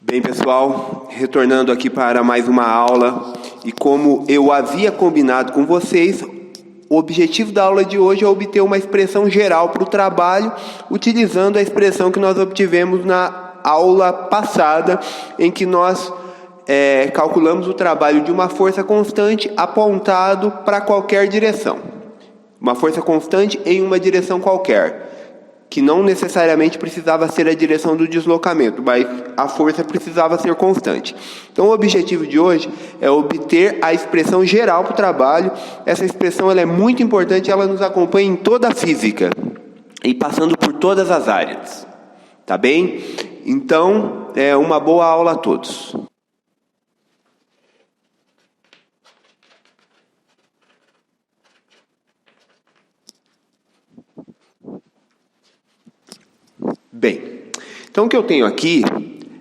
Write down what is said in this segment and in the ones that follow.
Bem, pessoal, retornando aqui para mais uma aula, e como eu havia combinado com vocês, o objetivo da aula de hoje é obter uma expressão geral para o trabalho, utilizando a expressão que nós obtivemos na aula passada, em que nós calculamos o trabalho de uma força constante apontado para qualquer direção. Uma força constante em uma direção qualquer, que não necessariamente precisava ser a direção do deslocamento, mas a força precisava ser constante. Então o objetivo de hoje é obter a expressão geral para o trabalho. Essa expressão ela é muito importante, ela nos acompanha em toda a física, e passando por todas as áreas. Tá bem? Então, uma boa aula a todos. Bem, então o que eu tenho aqui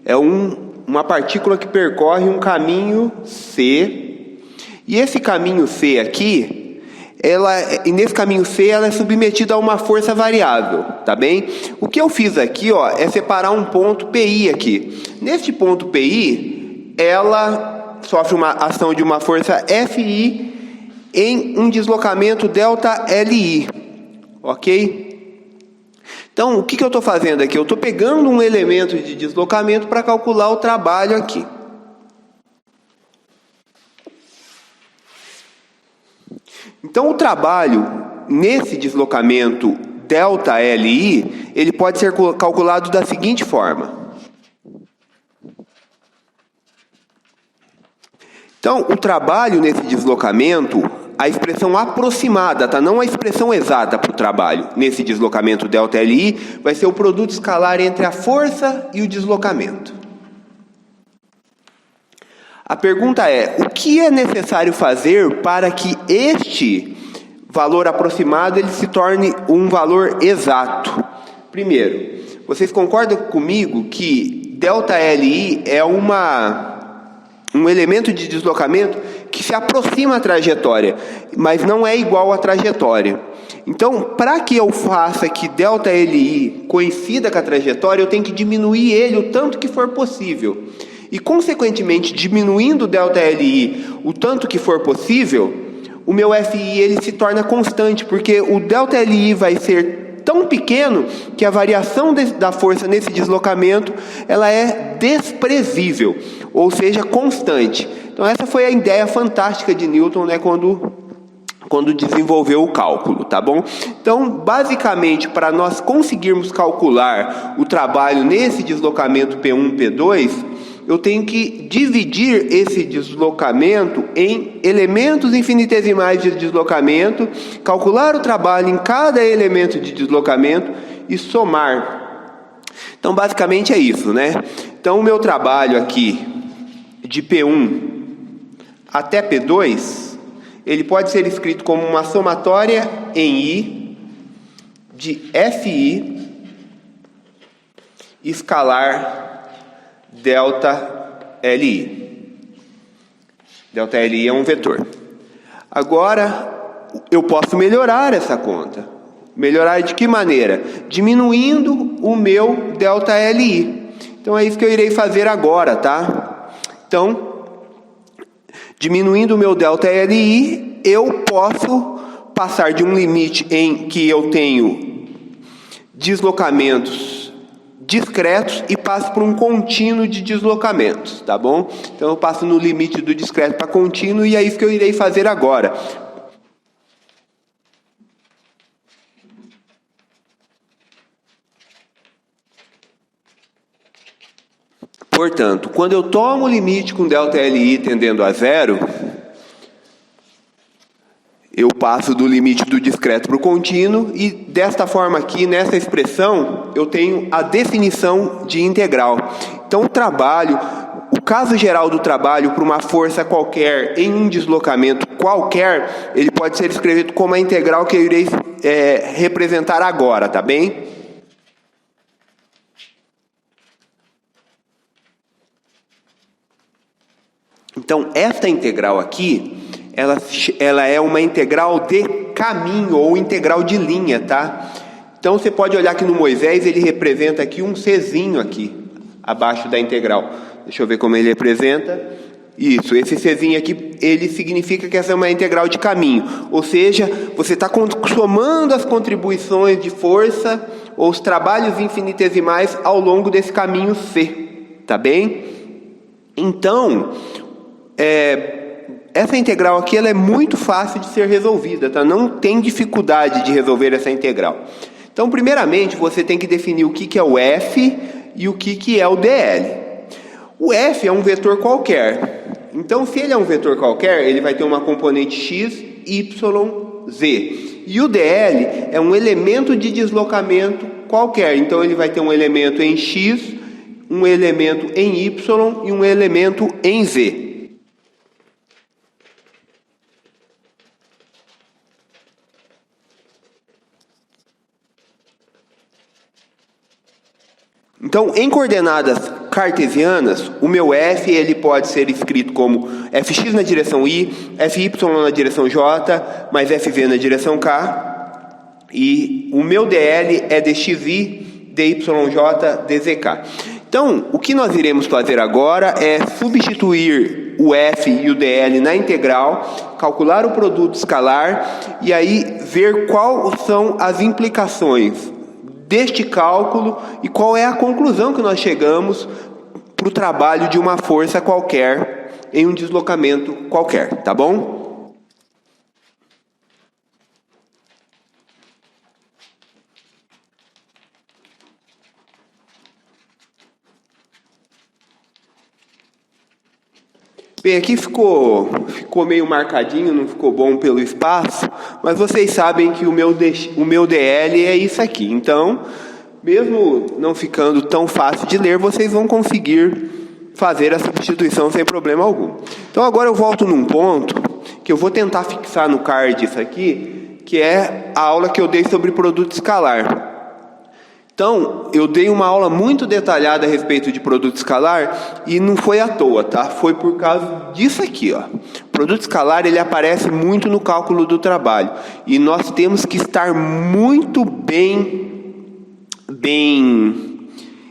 é uma partícula que percorre um caminho C, e esse caminho C aqui, nesse caminho C ela é submetida a uma força variável, tá bem? O que eu fiz aqui, é separar um ponto PI aqui. Neste ponto PI, ela sofre uma ação de uma força FI em um deslocamento ΔLI, ok? Então, o que eu estou fazendo aqui? Eu estou pegando um elemento de deslocamento para calcular o trabalho aqui. Então, o trabalho nesse deslocamento ΔLI, ele pode ser calculado da seguinte forma. Então, o trabalho nesse deslocamento, a expressão aproximada, tá? Não a expressão exata para o trabalho. Nesse deslocamento ΔLI, vai ser o produto escalar entre a força e o deslocamento. A pergunta é, o que é necessário fazer para que este valor aproximado ele se torne um valor exato? Primeiro, vocês concordam comigo que ΔLI é um elemento de deslocamento que se aproxima à trajetória, mas não é igual à trajetória. Então, para que eu faça que ΔLI coincida com a trajetória, eu tenho que diminuir ele o tanto que for possível. E, consequentemente, diminuindo ΔLI o tanto que for possível, o meu FI ele se torna constante, porque o ΔLI vai ser tão pequeno que a variação da força nesse deslocamento ela é desprezível, ou seja, constante. Então essa foi a ideia fantástica de Newton, né, quando desenvolveu o cálculo, tá bom? Então, basicamente, para nós conseguirmos calcular o trabalho nesse deslocamento P1, P2, eu tenho que dividir esse deslocamento em elementos infinitesimais de deslocamento, calcular o trabalho em cada elemento de deslocamento e somar. Então, basicamente é isso, né? Então, o meu trabalho aqui de P1 até P2, ele pode ser escrito como uma somatória em I de FI escalar ΔLI. ΔLI é um vetor. Agora, eu posso melhorar essa conta. Melhorar de que maneira? Diminuindo o meu ΔLI. Então, é isso que eu irei fazer agora, tá? Então, diminuindo o meu ΔLI, eu posso passar de um limite em que eu tenho deslocamentos discretos e passo por um contínuo de deslocamentos, tá bom? Então eu passo no limite do discreto para contínuo e é isso que eu irei fazer agora. Portanto, quando eu tomo o limite com ΔLI tendendo a zero, eu passo do limite do discreto para o contínuo e desta forma aqui, nessa expressão, eu tenho a definição de integral. Então o caso geral do trabalho para uma força qualquer em um deslocamento qualquer, ele pode ser escrito como a integral que eu irei representar agora, tá bem? Então, esta integral aqui, ela é uma integral de caminho ou integral de linha, tá? Então, você pode olhar que no Moisés ele representa aqui um Czinho aqui, abaixo da integral. Deixa eu ver como ele representa. Isso, esse Czinho aqui, ele significa que essa é uma integral de caminho. Ou seja, você está somando as contribuições de força ou os trabalhos infinitesimais ao longo desse caminho C. Tá bem? Então, essa integral aqui ela é muito fácil de ser resolvida, tá? Não tem dificuldade de resolver essa integral. Então, primeiramente, você tem que definir o que é o f e o que é o dl. O f é um vetor qualquer. Então, se ele é um vetor qualquer, ele vai ter uma componente x, y, z. E o dl é um elemento de deslocamento qualquer. Então, ele vai ter um elemento em x, um elemento em y e um elemento em z. Então, em coordenadas cartesianas, o meu f ele pode ser escrito como fx na direção y, fy na direção j, mais fz na direção k. E o meu dl é dxy, dyj, dzk. Então, o que nós iremos fazer agora é substituir o f e o dl na integral, calcular o produto escalar e aí ver quais são as implicações deste cálculo e qual é a conclusão que nós chegamos para o trabalho de uma força qualquer em um deslocamento qualquer, tá bom? Bem, aqui ficou meio marcadinho, não ficou bom pelo espaço, mas vocês sabem que o meu DL é isso aqui. Então, mesmo não ficando tão fácil de ler, vocês vão conseguir fazer a substituição sem problema algum. Então, agora eu volto num ponto que eu vou tentar fixar no card isso aqui, que é a aula que eu dei sobre produto escalar. Então, eu dei uma aula muito detalhada a respeito de produto escalar e não foi à toa, tá? Foi por causa disso aqui, ó. O produto escalar, ele aparece muito no cálculo do trabalho e nós temos que estar muito bem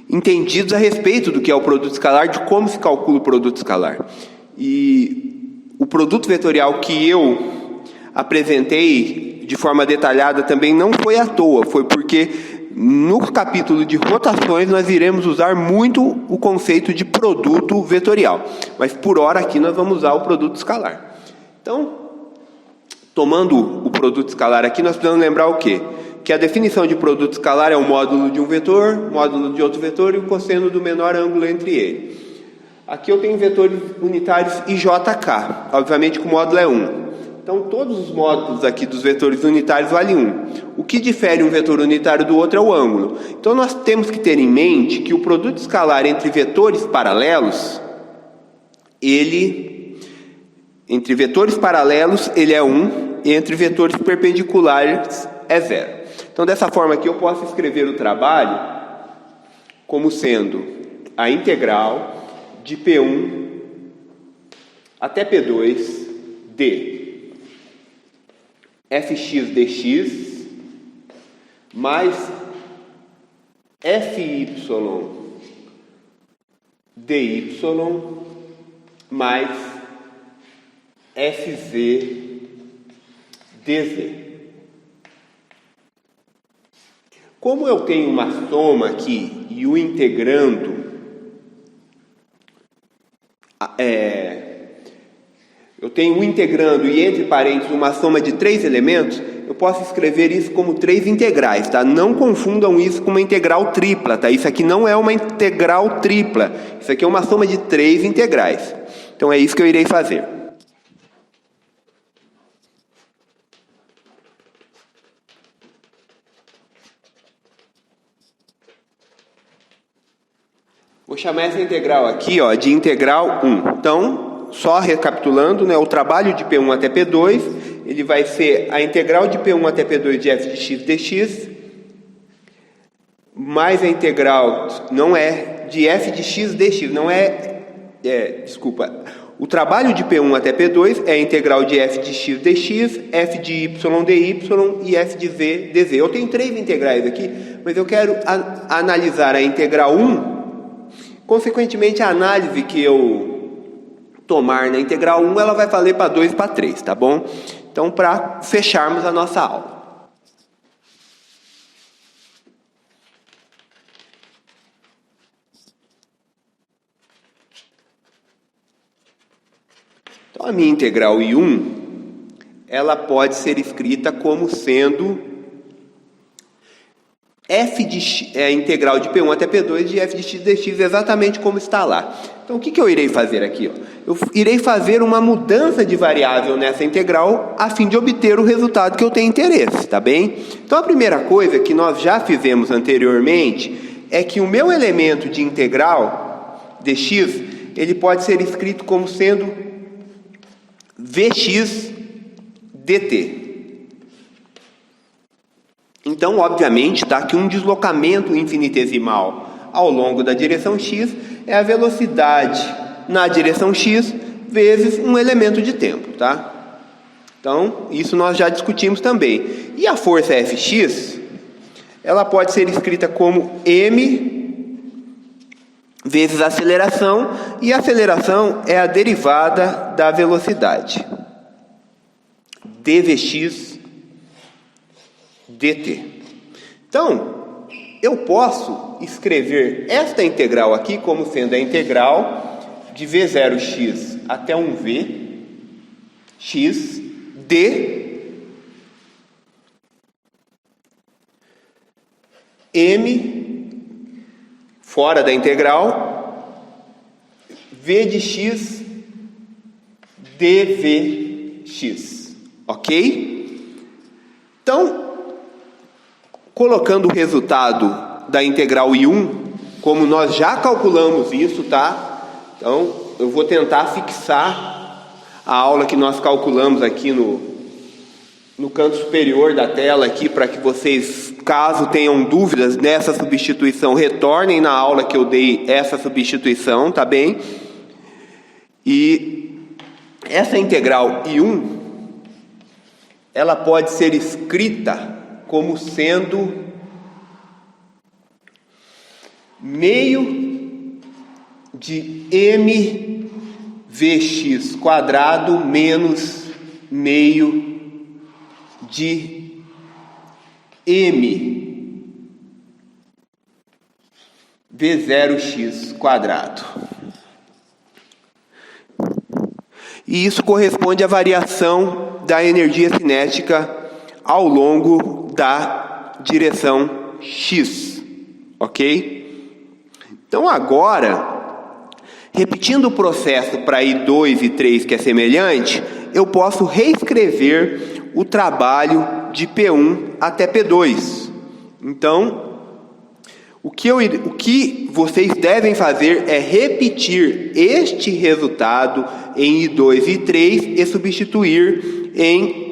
entendidos a respeito do que é o produto escalar, de como se calcula o produto escalar. E o produto vetorial que eu apresentei de forma detalhada também não foi à toa, foi porque no capítulo de rotações nós iremos usar muito o conceito de produto vetorial, mas por hora aqui nós vamos usar o produto escalar. Então, tomando o produto escalar aqui, nós precisamos lembrar o quê? Que a definição de produto escalar é o módulo de um vetor, módulo de outro vetor e o cosseno do menor ângulo entre eles. Aqui eu tenho vetores unitários i, j, k, obviamente que o módulo é 1. Então, todos os módulos aqui dos vetores unitários valem 1. O que difere um vetor unitário do outro é o ângulo. Então, nós temos que ter em mente que o produto escalar entre vetores paralelos, entre vetores paralelos, ele é 1, e entre vetores perpendiculares é 0. Então, dessa forma aqui, eu posso escrever o trabalho como sendo a integral de P1 até P2 de fx dx mais fy dy mais fz dz. Como eu tenho uma soma aqui e o integrando eu tenho um integrando e entre parênteses uma soma de 3 elementos, eu posso escrever isso como 3 integrais, tá? Não confundam isso com uma integral tripla, tá? Isso aqui não é uma integral tripla, isso aqui é uma soma de 3 integrais. Então é isso que eu irei fazer. Vou chamar essa integral aqui, ó, de integral 1. Então, só recapitulando, né, o trabalho de P1 até P2, ele vai ser a integral de P1 até P2 de f de x dx, mais a integral, não é, de f de x dx, não desculpa, o trabalho de P1 até P2 é a integral de f de x dx, f de y dy e f de z dz. Eu tenho 3 integrais aqui, mas eu quero analisar a integral 1 Consequentemente, a análise que eu tomar na integral 1, ela vai valer para 2 e para 3, tá bom? Então, para fecharmos a nossa aula. Então, a minha integral I1, ela pode ser escrita como sendo f de x, a integral de P1 até P2 de f de x dx, exatamente como está lá. Então, o que eu irei fazer aqui? Eu irei fazer uma mudança de variável nessa integral a fim de obter o resultado que eu tenho interesse, tá bem? Então, a primeira coisa que nós já fizemos anteriormente é que o meu elemento de integral dx, ele pode ser escrito como sendo Vx dt. Então, obviamente, tá, que um deslocamento infinitesimal ao longo da direção x é a velocidade na direção x vezes um elemento de tempo, tá? Então, isso nós já discutimos também. E a força Fx, ela pode ser escrita como m vezes a aceleração, e a aceleração é a derivada da velocidade, dvx dt. Então, eu posso escrever esta integral aqui como sendo a integral de v0x até 1v x d m fora da integral v de x dvx, ok? Então, colocando o resultado da integral I1, como nós já calculamos isso, tá? Então, eu vou tentar fixar a aula que nós calculamos aqui no canto superior da tela aqui, para que vocês, caso tenham dúvidas nessa substituição, retornem na aula que eu dei essa substituição, tá bem? E essa integral I1, ela pode ser escrita como sendo meio de mvx quadrado menos meio de m v0x quadrado. E isso corresponde à variação da energia cinética ao longo da direção x, ok? Então agora, repetindo o processo para I2 e 3, que é semelhante, eu posso reescrever o trabalho de P1 até P2. Então, o que vocês devem fazer é repetir este resultado em I2 e 3 e substituir em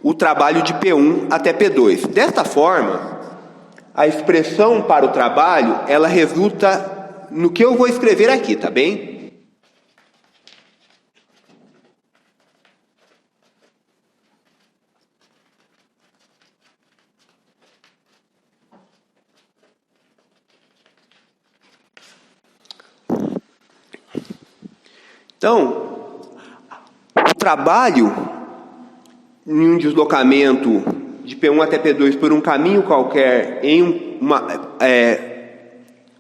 o trabalho de P1 até P2. Desta forma, a expressão para o trabalho, ela resulta no que eu vou escrever aqui, tá bem? Então, o trabalho em um deslocamento de P1 até P2 por um caminho qualquer,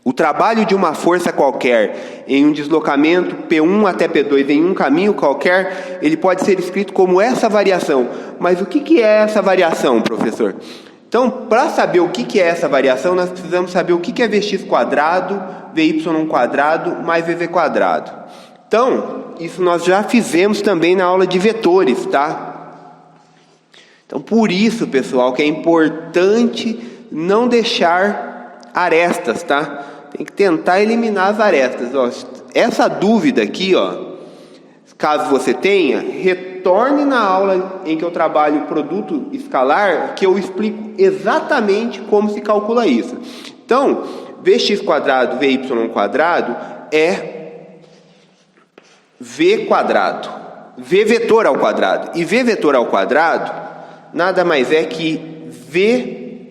o trabalho de uma força qualquer em um deslocamento P1 até P2 em um caminho qualquer, ele pode ser escrito como essa variação. Mas o que é essa variação, professor? Então, para saber o que é essa variação, nós precisamos saber o que é Vx quadrado, Vy quadrado mais Vv quadrado. Então, isso nós já fizemos também na aula de vetores, tá? Então, por isso, pessoal, que é importante não deixar arestas, tá? Tem que tentar eliminar as arestas. Ó, essa dúvida aqui, ó, caso você tenha, retorne na aula em que eu trabalho produto escalar, que eu explico exatamente como se calcula isso. Então, Vx quadrado, Vy quadrado é V quadrado, V vetor ao quadrado. E V vetor ao quadrado nada mais é que V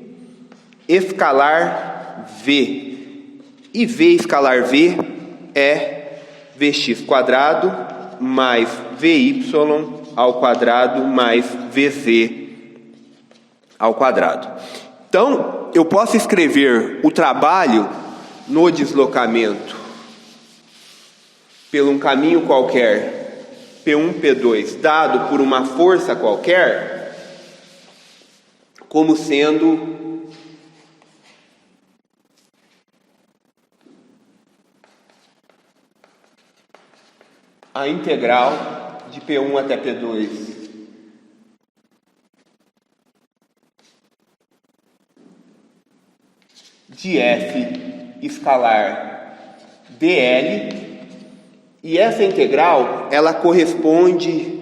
escalar V. E V escalar V é Vx quadrado mais Vy ao quadrado mais Vz ao quadrado. Então, eu posso escrever o trabalho no deslocamento por um caminho qualquer, P1, P2, dado por uma força qualquer, como sendo a integral de P1 até P2 de f escalar dl, e essa integral ela corresponde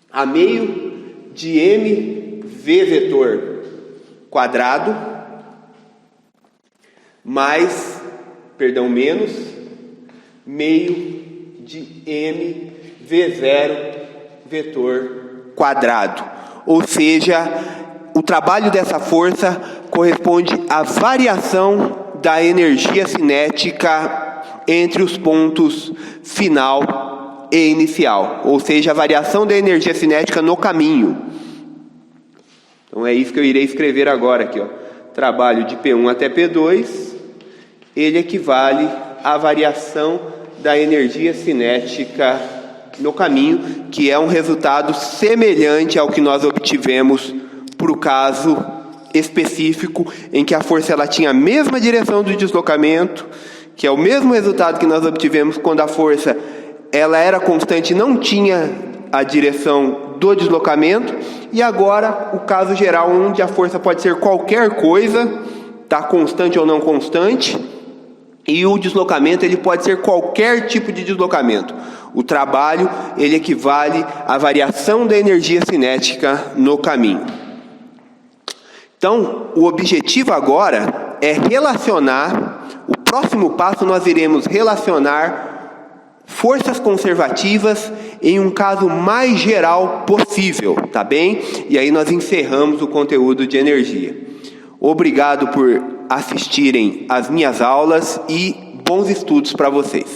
a meio de mv vetor quadrado menos meio de mv0 vetor quadrado. Ou seja, o trabalho dessa força corresponde à variação da energia cinética entre os pontos final e inicial, ou seja, a variação da energia cinética no caminho. Então é isso que eu irei escrever agora aqui, ó. Trabalho de P1 até P2, ele equivale à variação da energia cinética no caminho, que é um resultado semelhante ao que nós obtivemos para o caso específico em que a força ela tinha a mesma direção do deslocamento, que é o mesmo resultado que nós obtivemos quando a força ela era constante e não tinha a direção do deslocamento, e agora o caso geral onde a força pode ser qualquer coisa, tá, constante ou não constante, e o deslocamento ele pode ser qualquer tipo de deslocamento. O trabalho ele equivale à variação da energia cinética no caminho. Então, o objetivo agora é relacionar, o próximo passo nós iremos relacionar forças conservativas em um caso mais geral possível, tá bem? E aí nós encerramos o conteúdo de energia. Obrigado por assistirem às minhas aulas e bons estudos para vocês.